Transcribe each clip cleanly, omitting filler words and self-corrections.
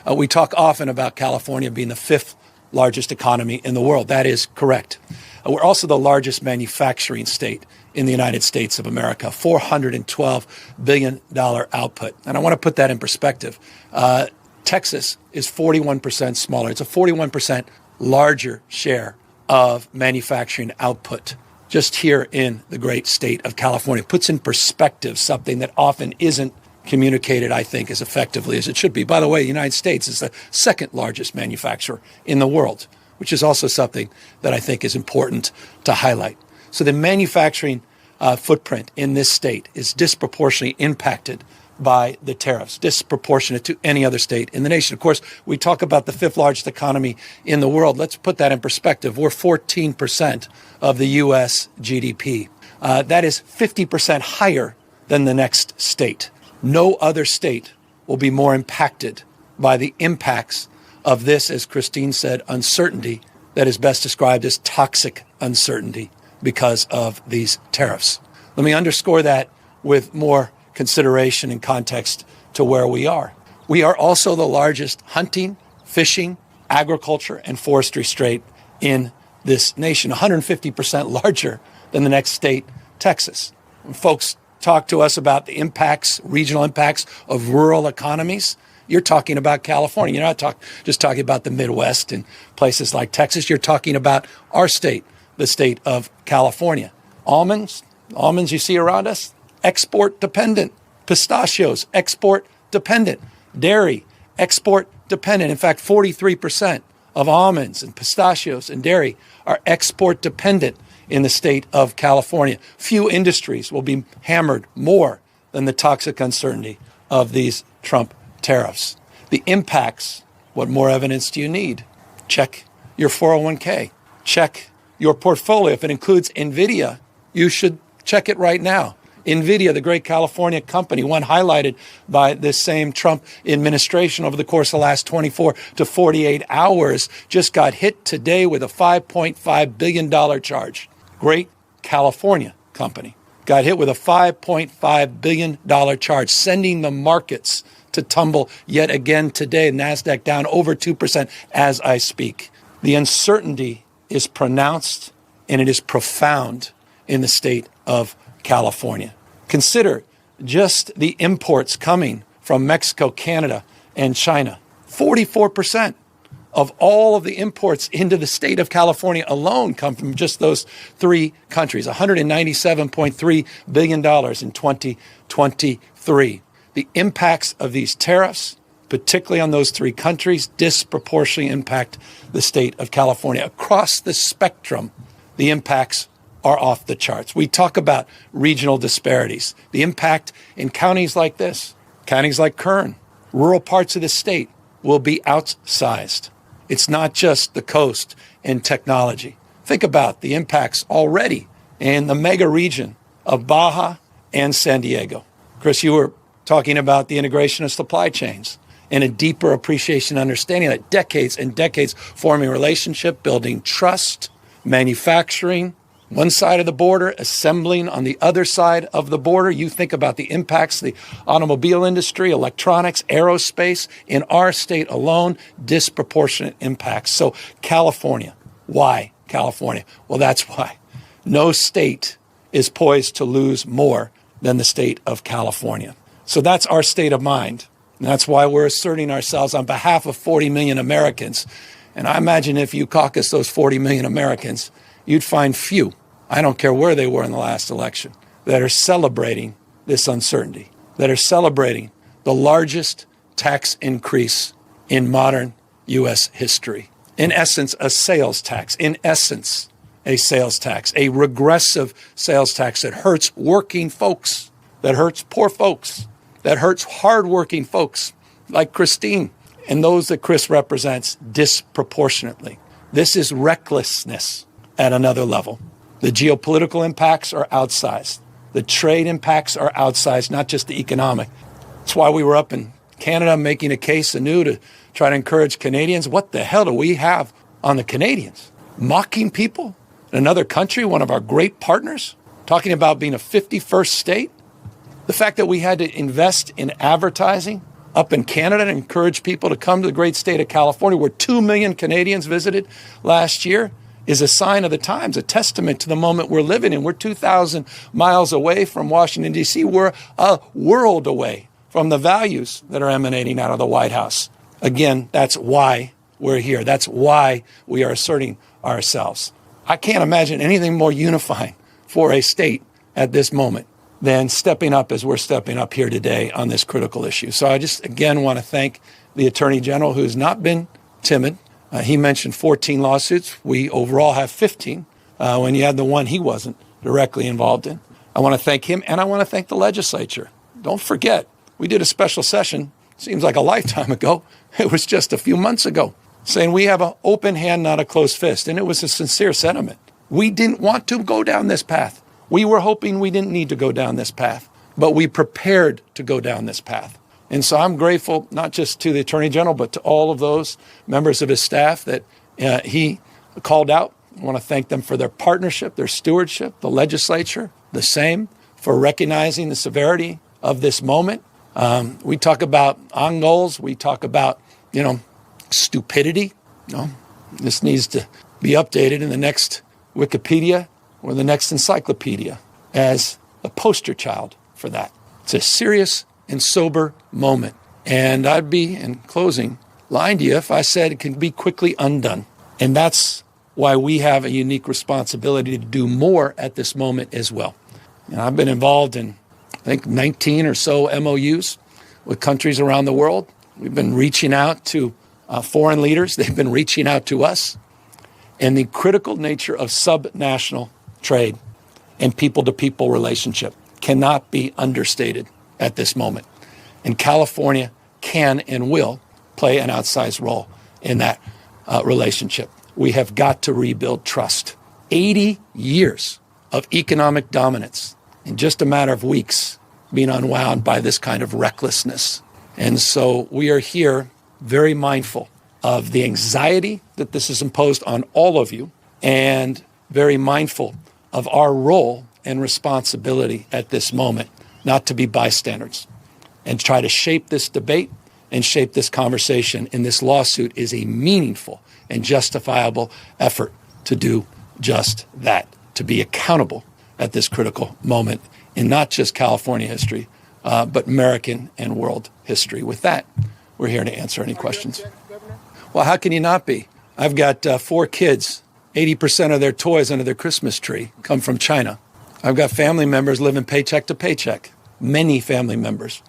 We talk often about California being the fifth largest economy in the world. That is correct. We're also the largest manufacturing state in the United States of America, $412 billion output. And I want to put that in perspective. Texas is 41% smaller. It's a 41% larger share of manufacturing output just here in the great state of California. Puts in perspective something that often isn't communicated, I think, as effectively as it should be. By the way, the United States is the second largest manufacturer in the world, which is also something that I think is important to highlight. So the manufacturing footprint in this state is disproportionately impacted by the tariffs, disproportionate to any other state in the nation. Of course, we talk about the fifth largest economy in the world. Let's put that in perspective. We're 14% of the U.S. GDP. That is 50% higher than the next state. No other state will be more impacted by the impacts of this, as Christine said, uncertainty that is best described as toxic uncertainty because of these tariffs. Let me underscore that with more consideration and context to where we are. We are also the largest hunting, fishing, agriculture, and forestry state in this nation, 150% larger than the next state, Texas. When folks talk to us about the impacts, regional impacts of rural economies, you're talking about California. You're not just talking about the Midwest and places like Texas. You're talking about our state, the state of California. Almonds you see around us, export dependent. Pistachios, export dependent. Dairy, export dependent. In fact, 43% of almonds and pistachios and dairy are export dependent in the state of California. Few industries will be hammered more than the toxic uncertainty of these Trump tariffs. The impacts, what more evidence do you need? Check your 401k. Check your portfolio. If it includes NVIDIA, you should check it right now. NVIDIA, the great California company, one highlighted by this same Trump administration over the course of the last 24 to 48 hours, just got hit today with a $5.5 billion charge. Great California company got hit with a $5.5 billion charge, sending the markets to tumble yet again today. NASDAQ down over 2% as I speak. The uncertainty is pronounced and it is profound in the state of California. Consider just the imports coming from Mexico, Canada, and China. 44% of all of the imports into the state of California alone come from just those three countries, $197.3 billion in 2023. The impacts of these tariffs, particularly on those three countries, disproportionately impact the state of California. Across the spectrum, the impacts are off the charts. We talk about regional disparities. The impact in counties like this, counties like Kern, rural parts of the state will be outsized. It's not just the coast and technology. Think about the impacts already in the mega region of Baja and San Diego. Chris, you were talking about the integration of supply chains and a deeper appreciation and understanding that decades and decades forming a relationship, building trust, manufacturing, one side of the border, assembling on the other side of the border. You think about the impacts, the automobile industry, electronics, aerospace, in our state alone, disproportionate impacts. So California, why California? Well, that's why. No state is poised to lose more than the state of California. So that's our state of mind. And that's why we're asserting ourselves on behalf of 40 million Americans. And I imagine if you caucus those 40 million Americans, you'd find few, I don't care where they were in the last election, that are celebrating this uncertainty, that are celebrating the largest tax increase in modern U.S. history. In essence, a sales tax. In essence, a sales tax, a regressive sales tax that hurts working folks, that hurts poor folks, that hurts hardworking folks like Christine and those that Chris represents disproportionately. This is recklessness at another level. The geopolitical impacts are outsized. The trade impacts are outsized, not just the economic. That's why we were up in Canada making a case anew to try to encourage Canadians. What the hell do we have on the Canadians? Mocking people in another country, one of our great partners, talking about being a 51st state. The fact that we had to invest in advertising up in Canada and encourage people to come to the great state of California, where 2 million Canadians visited last year, is a sign of the times, a testament to the moment we're living in. We're 2,000 miles away from Washington, D.C. We're a world away from the values that are emanating out of the White House. Again, that's why we're here. That's why we are asserting ourselves. I can't imagine anything more unifying for a state at this moment than stepping up as we're stepping up here today on this critical issue. So I just, again, want to thank the Attorney General, who has not been timid. He mentioned 14 lawsuits. We overall have 15 when you had the one he wasn't directly involved in. I want to thank him, and I want to thank the legislature. Don't forget, we did a special session, seems like a lifetime ago. It was just a few months ago, saying we have an open hand, not a closed fist. And it was a sincere sentiment. We didn't want to go down this path. We were hoping we didn't need to go down this path, but we prepared to go down this path. And so I'm grateful not just to the Attorney General, but to all of those members of his staff that he called out. I want to thank them for their partnership, their stewardship, the legislature, the same, for recognizing the severity of this moment. We talk about on goals. We talk about, stupidity. This needs to be updated in the next Wikipedia or the next encyclopedia as a poster child for that. It's a serious and sober moment. And I'd be, in closing, lying to you if I said it can be quickly undone. And that's why we have a unique responsibility to do more at this moment as well. And I've been involved in, I think, 19 or so MOUs with countries around the world. We've been reaching out to foreign leaders. They've been reaching out to us. And the critical nature of subnational trade and people-to-people relationship cannot be understated at this moment. And California can and will play an outsized role in that relationship. We have got to rebuild trust. 80 years of economic dominance in just a matter of weeks being unwound by this kind of recklessness. And so we are here very mindful of the anxiety that this has imposed on all of you, and very mindful of our role and responsibility at this moment, not to be bystanders, and try to shape this debate and shape this conversation. And this lawsuit is a meaningful and justifiable effort to do just that, to be accountable at this critical moment in not just California history, but American and world history. With that, we're here to answer any questions. Well, how can you not be? I've got 4 kids. 80% of their toys under their Christmas tree come from China. I've got family members living paycheck to paycheck. Many family members.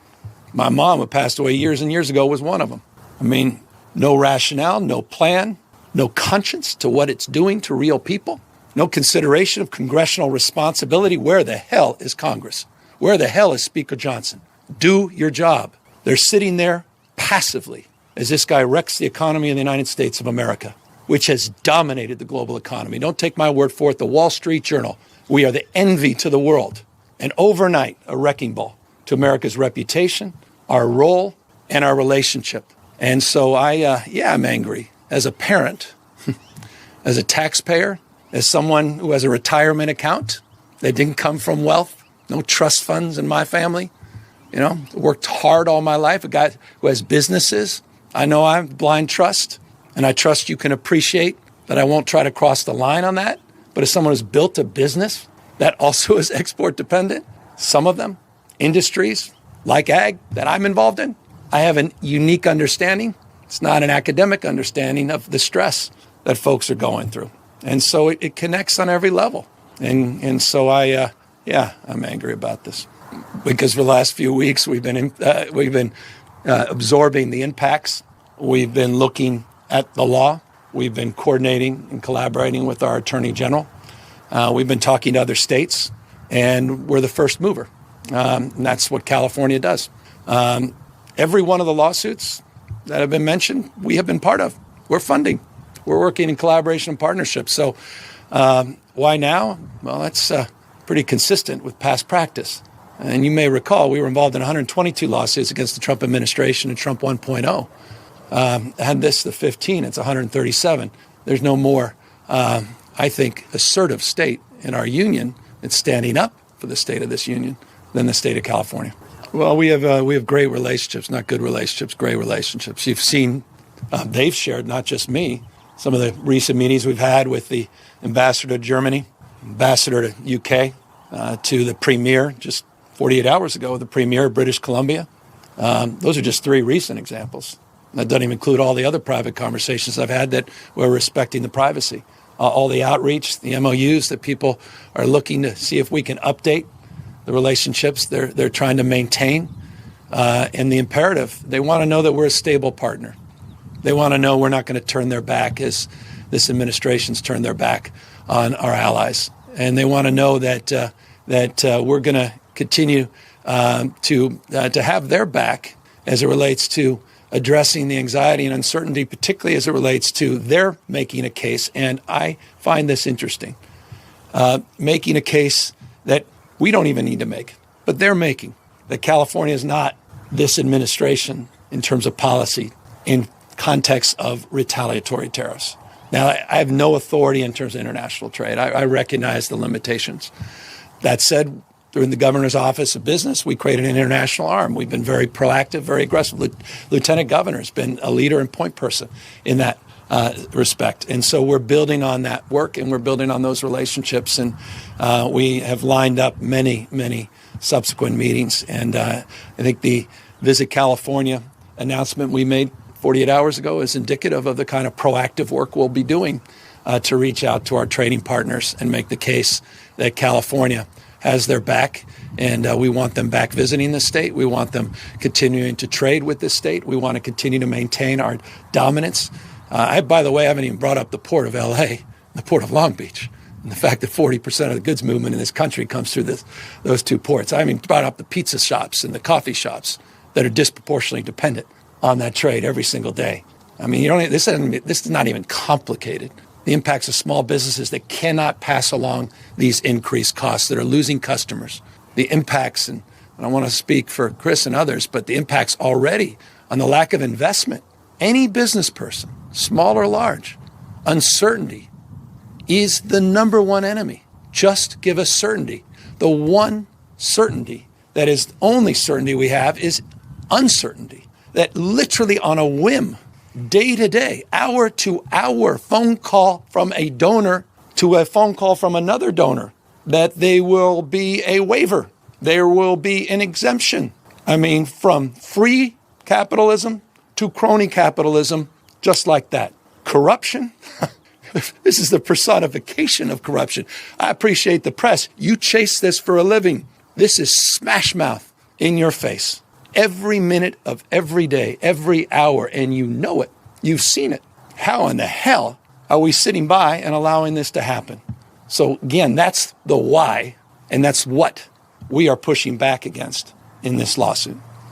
My mom, who passed away years and years ago, was one of them. I mean, no rationale, no plan, no conscience to what it's doing to real people, no consideration of congressional responsibility. Where the hell is Congress? Where the hell is Speaker Johnson? Do your job. They're sitting there passively as this guy wrecks the economy in the United States of America, which has dominated the global economy. Don't take my word for it. The Wall Street Journal, we are the envy to the world. And overnight, a wrecking ball to America's reputation, our role, and our relationship. And so I'm angry as a parent, as a taxpayer, as someone who has a retirement account that didn't come from wealth, no trust funds in my family, worked hard all my life, a guy who has businesses. I know I'm blind trust, and I trust you can appreciate that I won't try to cross the line on that. But as someone who's built a business that also is export dependent, some of them, industries like ag that I'm involved in, I have a unique understanding. It's not an academic understanding of the stress that folks are going through. And so it connects on every level. And so I'm angry about this. Because for the last few weeks, we've been absorbing the impacts. We've been looking at the law. We've been coordinating and collaborating with our Attorney General. We've been talking to other states, and we're the first mover. And that's what California does. Every one of the lawsuits that have been mentioned, we have been part of. We're funding. We're working in collaboration and partnership. So why now? Well, that's pretty consistent with past practice. And you may recall we were involved in 122 lawsuits against the Trump administration and Trump 1.0. And this, the 15, it's 137. There's no more, I think, assertive state in our union that's standing up for the state of this union than the state of California. Well, we have great relationships, not good relationships, great relationships. You've seen, they've shared, not just me, some of the recent meetings we've had with the ambassador to Germany, ambassador to UK, to the premier just 48 hours ago, the premier of British Columbia. Those are just 3 recent examples. That doesn't even include all the other private conversations I've had that we're respecting the privacy. All the outreach, the MOUs that people are looking to see if we can update the relationships they're trying to maintain, and the imperative. They want to know that we're a stable partner. They want to know we're not going to turn their back as this administration's turned their back on our allies. And they want to know that we're going to continue to have their back as it relates to addressing the anxiety and uncertainty, particularly as it relates to their making a case. And I find this interesting, making a case that we don't even need to make, but they're making, that California is not this administration in terms of policy in context of retaliatory tariffs. Now, I have no authority in terms of international trade. I recognize the limitations. That said, during the governor's office of business, we created an international arm. We've been very proactive, very aggressive. Lieutenant governor has been a leader and point person in that respect. And so we're building on that work, and we're building on those relationships. And we have lined up many, many subsequent meetings. And I think the Visit California announcement we made 48 hours ago is indicative of the kind of proactive work we'll be doing to reach out to our trading partners and make the case that California has their back, and we want them back visiting the state. We want them continuing to trade with this state. We want to continue to maintain our dominance. By the way, I haven't even brought up the port of L.A., the port of Long Beach, and the fact that 40% of the goods movement in this country comes through those 2 ports. I haven't even brought up the pizza shops and the coffee shops that are disproportionately dependent on that trade every single day. I mean, this is not even complicated. The impacts of small businesses that cannot pass along these increased costs, that are losing customers. The impacts, and I don't want to speak for Chris and others, but the impacts already on the lack of investment. Any business person, small or large, uncertainty is the number one enemy. Just give us certainty. The one certainty that is the only certainty we have is uncertainty. That literally on a whim, day to day, hour to hour, phone call from a donor to a phone call from another donor, that there will be a waiver. There will be an exemption. I mean, from free capitalism to crony capitalism, just like that. Corruption? This is the personification of corruption. I appreciate the press. You chase this for a living. This is smash mouth in your face. Every minute of every day, every hour, and you know it. You've seen it. How in the hell are we sitting by and allowing this to happen? So again, that's the why, and that's what we are pushing back against in this lawsuit.